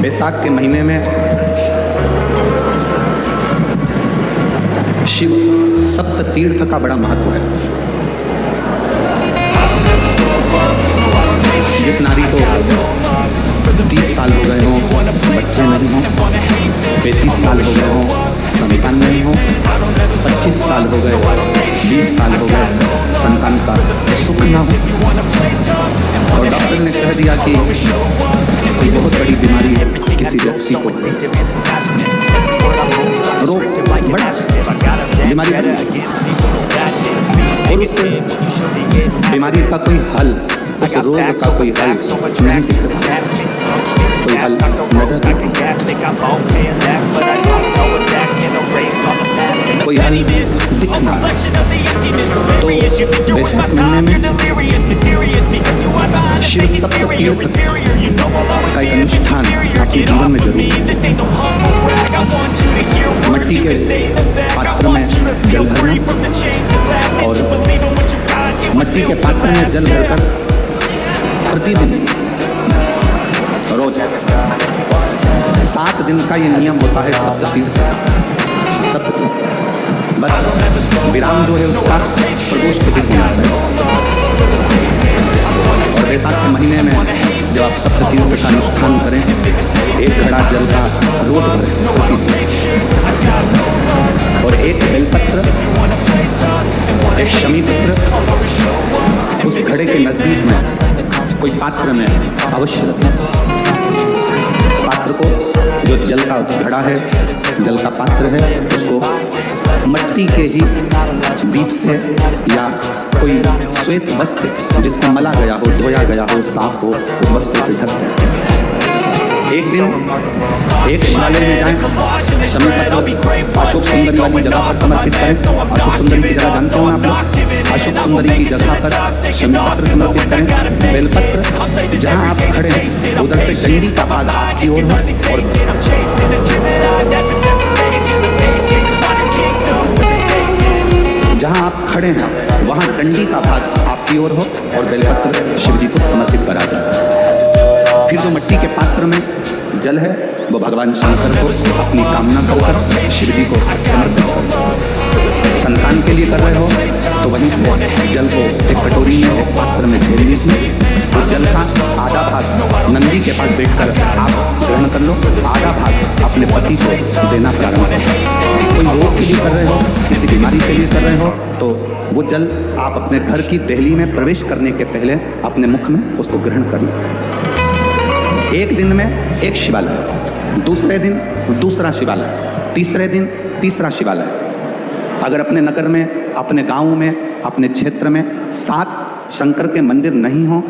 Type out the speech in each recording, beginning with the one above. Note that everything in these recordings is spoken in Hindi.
बैसाख के महीने में शिव सप्त तीर्थ का बड़ा महत्व है। जिस नारी को 30 साल हो गए हों, बच्चे नहीं हों, 35 साल हो गए हों, संतान नहीं हो, 25 साल हो गए, 20 साल हो गए, संतान का सुख ना हो, और डॉक्टर ने कह दिया कि कोई बहुत बड़ी बीमारी है किसी व्यक्ति को, रोग बड़ा बीमारी बड़ी, और उस बीमारी का कोई हल, उस रोग का कोई हल नहीं दिख रहा, कोई हल नजर कोई हल दिखना। तो बैसाख महीने में शिव सप्त तीर्थ का एक अनुष्ठान आपके जीवन में जरूर। मट्टी के पात्र में जल भरना, और मट्टी के पात्र में जल भरकर प्रतिदिन रोज 7 दिन का ये नियम होता है सप्त तीर्थ का। बस विराम जो है उसका प्रदोष के दिन होना चाहिए। और बैसाख के महीने में जब आप सप्त तीर्थ का अनुष्ठान करें, 1 घड़ा जल का रोज भरें और 1 बेलपत्र, 1 शमी पत्र उस घड़े के नजदीक में कोई पात्र में अवश्य रखें। पात्र को, जो जल का घड़ा है, जल का पात्र है, उसको मट्टी के ही बीच से या कोई श्वेत वस्त्र जिससे मला गया हो, धोया गया हो, साफ हो, उस वस्त्र से ढक दें। एक दिन एक शिवालय में जाएं, शमी पत्र अशोक सुंदरी वाली जगह पर समर्पित करें। अशोक सुंदरी की जगह जानते हो आप लोग, अशोक सुंदरी की जगह पर शमी पत्र समर्पित करें। बेलपत्र जहाँ आप खड़े हैं उधर से डंडी का भाग आपकी ओर हो, और जहाँ आप खड़े हैं वहाँ डंडी का भाग आपकी ओर हो और बेलपत्र शिव जी को समर्पित करा जाए। फिर जो मट्टी के पात्र में जल है वो भगवान शंकर को अपनी कामना कहकर शिव जी को समर्पित करो। संतान के लिए कर रहे हो तो वहीं से जल को एक कटोरी में, एक पात्र में घेर लीजिए। तो जल का आधा भाग नंदी के पास बैठकर आप ग्रहण कर लो, आधा भाग अपने पति को देना प्रारंभ करो। कोई रोग के लिए कर रहे हो, किसी बीमारी के लिए कर रहे हो, तो वो जल आप अपने घर की देहली में प्रवेश करने के पहले अपने मुख में उसको ग्रहण कर लो। एक दिन में एक शिवालय, दूसरे दिन दूसरा शिवालय, तीसरे दिन तीसरा शिवालय। अगर अपने नगर में, अपने गांव में, अपने क्षेत्र में 7 शंकर के मंदिर नहीं हो,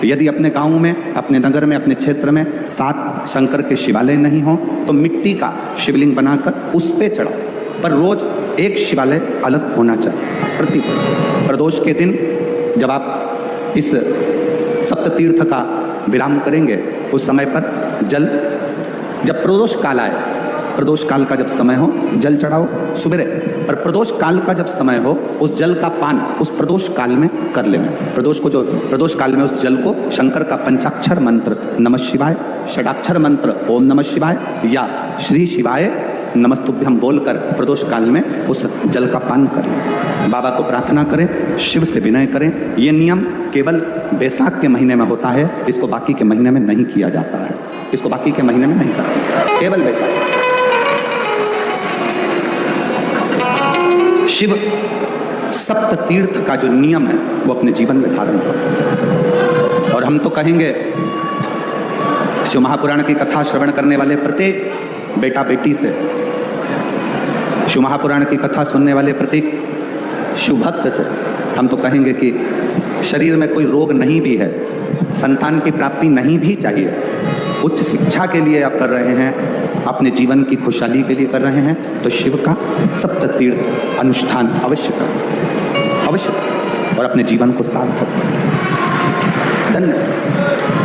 यदि अपने गांव में, अपने नगर में, अपने क्षेत्र में 7 शंकर के शिवालय नहीं हो, तो मिट्टी का शिवलिंग बनाकर उस पे चढ़ाओ। पर रोज एक शिवालय अलग होना चाहिए। प्रदोष के दिन जब आप इस सप्त तीर्थ का विराम करेंगे, उस समय पर जल, जब प्रदोष काल आए, प्रदोष काल का जब समय हो जल चढ़ाओ सुबह, पर प्रदोष काल का जब समय हो उस जल का पान उस प्रदोष काल में कर लेना। प्रदोष काल में उस जल को शंकर का पंचाक्षर मंत्र नमः शिवाय, षडाक्षर मंत्र ओम नमः शिवाय या श्री शिवाय नमस्तुभ्यम बोलकर प्रदोष काल में उस जल का पान करें। बाबा को प्रार्थना करें, शिव से विनय करें। ये नियम केवल बैसाख के महीने में होता है, इसको बाकी के महीने में नहीं किया जाता है। इसको बाकी के महीने में नहीं करते, केवल बैसाख। शिव सप्त तीर्थ का जो नियम है वो अपने जीवन में धारण करो। और हम तो कहेंगे, शिव महापुराण की कथा श्रवण करने वाले प्रत्येक बेटा बेटी से, शिव महापुराण की कथा सुनने वाले प्रत्येक शिव भक्त से हम तो कहेंगे कि शरीर में कोई रोग नहीं भी है, संतान की प्राप्ति नहीं भी चाहिए, उच्च शिक्षा के लिए आप कर रहे हैं, अपने जीवन की खुशहाली के लिए कर रहे हैं, तो शिव का सप्त तीर्थ अनुष्ठान अवश्य करें, अवश्य, और अपने जीवन को सार्थक। धन्यवाद।